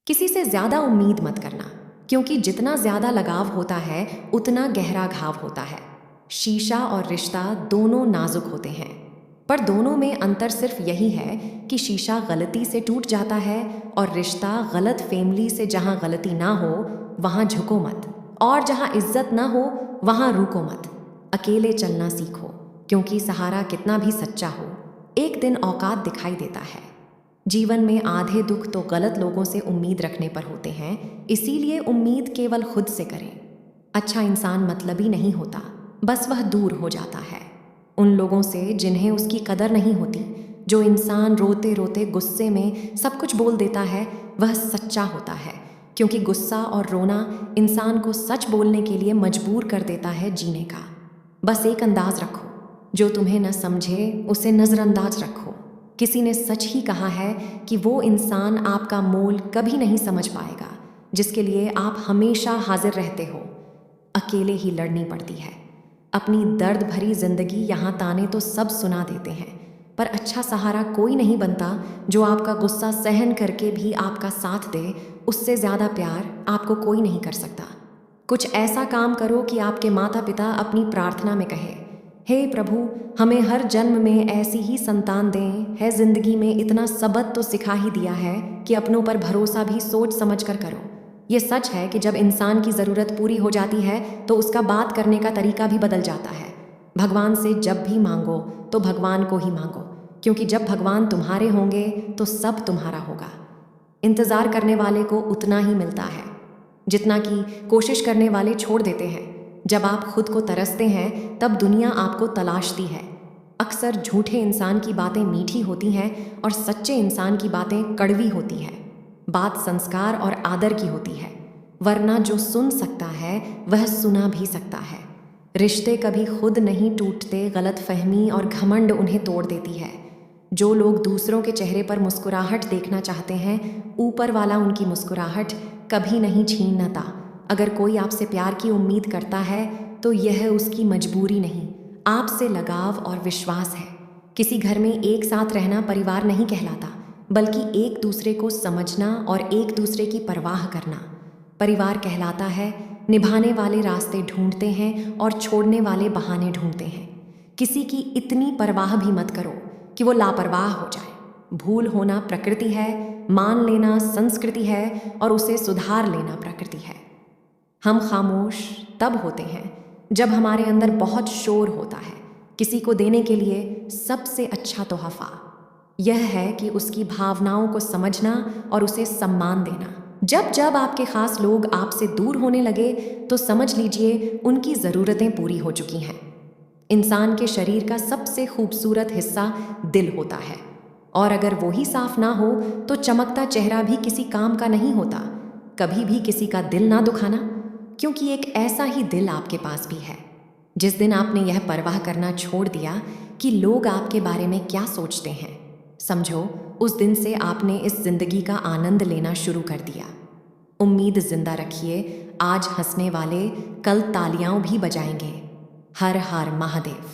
किसी से ज्यादा उम्मीद मत करना, क्योंकि जितना ज्यादा लगाव होता है उतना गहरा घाव होता है। शीशा और रिश्ता दोनों नाजुक होते हैं, पर दोनों में अंतर सिर्फ यही है कि शीशा गलती से टूट जाता है और रिश्ता गलत फैमिली से जहां गलती ना हो वहां झुको मत, और जहां इज्जत ना हो वहां रुको मत। अकेले चलना सीखो, क्योंकि सहारा कितना भी सच्चा हो एक दिन औकात दिखाई देता है। जीवन में आधे दुख तो गलत लोगों से उम्मीद रखने पर होते हैं, इसीलिए उम्मीद केवल खुद से करें। अच्छा इंसान मतलबी नहीं होता, बस वह दूर हो जाता है उन लोगों से जिन्हें उसकी कदर नहीं होती। जो इंसान रोते रोते गुस्से में सब कुछ बोल देता है वह सच्चा होता है, क्योंकि गुस्सा और रोना इंसान को सच बोलने के लिए मजबूर कर देता है जीने का। बस एक अंदाज रखो, जो तुम्हें न समझे उसे नज़रअंदाज रखो। किसी ने सच ही कहा है कि वो इंसान आपका मोल कभी नहीं समझ पाएगा जिसके लिए आप हमेशा हाजिर रहते हो। अकेले ही लड़नी पड़ती है अपनी दर्द भरी जिंदगी। यहाँ ताने तो सब सुना देते हैं, पर अच्छा सहारा कोई नहीं बनता जो आपका गुस्सा सहन करके भी आपका साथ दे। उससे ज़्यादा प्यार आपको कोई नहीं कर सकता। कुछ ऐसा काम करो कि आपके माता पिता अपनी प्रार्थना में कहे, हे प्रभु, हमें हर जन्म में ऐसी ही संतान दें। है जिंदगी में इतना सबक तो सिखा ही दिया है कि अपनों पर भरोसा भी सोच समझ कर करो। ये सच है कि जब इंसान की ज़रूरत पूरी हो जाती है तो उसका बात करने का तरीका भी बदल जाता है। भगवान से जब भी मांगो तो भगवान को ही मांगो, क्योंकि जब भगवान तुम्हारे होंगे तो सब तुम्हारा होगा। इंतज़ार करने वाले को उतना ही मिलता है जितना कि कोशिश करने वाले छोड़ देते हैं। जब आप खुद को तरसते हैं तब दुनिया आपको तलाशती है। अक्सर झूठे इंसान की बातें मीठी होती हैं और सच्चे इंसान की बातें कड़वी होती है। बात संस्कार और आदर की होती है, वरना जो सुन सकता है वह सुना भी सकता है। रिश्ते कभी खुद नहीं टूटते, गलत फहमी और घमंड उन्हें तोड़ देती है। जो लोग दूसरों के चेहरे पर मुस्कुराहट देखना चाहते हैं, ऊपर वाला उनकी मुस्कुराहट कभी नहीं छीनता। अगर कोई आपसे प्यार की उम्मीद करता है तो यह उसकी मजबूरी नहीं, आपसे लगाव और विश्वास है। किसी घर में एक साथ रहना परिवार नहीं कहलाता, बल्कि एक दूसरे को समझना और एक दूसरे की परवाह करना। परिवार कहलाता है निभाने वाले रास्ते ढूंढते हैं और छोड़ने वाले बहाने ढूंढते हैं। किसी की इतनी परवाह भी मत करो कि वो लापरवाह हो जाए। भूल होना प्रकृति है, मान लेना संस्कृति है और उसे सुधार लेना प्रकृति है। हम खामोश तब होते हैं जब हमारे अंदर बहुत शोर होता है। किसी को देने के लिए सबसे अच्छा तोहफा यह है कि उसकी भावनाओं को समझना और उसे सम्मान देना। जब जब आपके खास लोग आपसे दूर होने लगे तो समझ लीजिए उनकी ज़रूरतें पूरी हो चुकी हैं। इंसान के शरीर का सबसे खूबसूरत हिस्सा दिल होता है, और अगर वो ही साफ ना हो तो चमकता चेहरा भी किसी काम का नहीं होता। कभी भी किसी का दिल ना दुखाना, क्योंकि एक ऐसा ही दिल आपके पास भी है। जिस दिन आपने यह परवाह करना छोड़ दिया कि लोग आपके बारे में क्या सोचते हैं, समझो उस दिन से आपने इस जिंदगी का आनंद लेना शुरू कर दिया। उम्मीद जिंदा रखिए, आज हंसने वाले कल तालियां भी बजाएंगे। हर हर महादेव।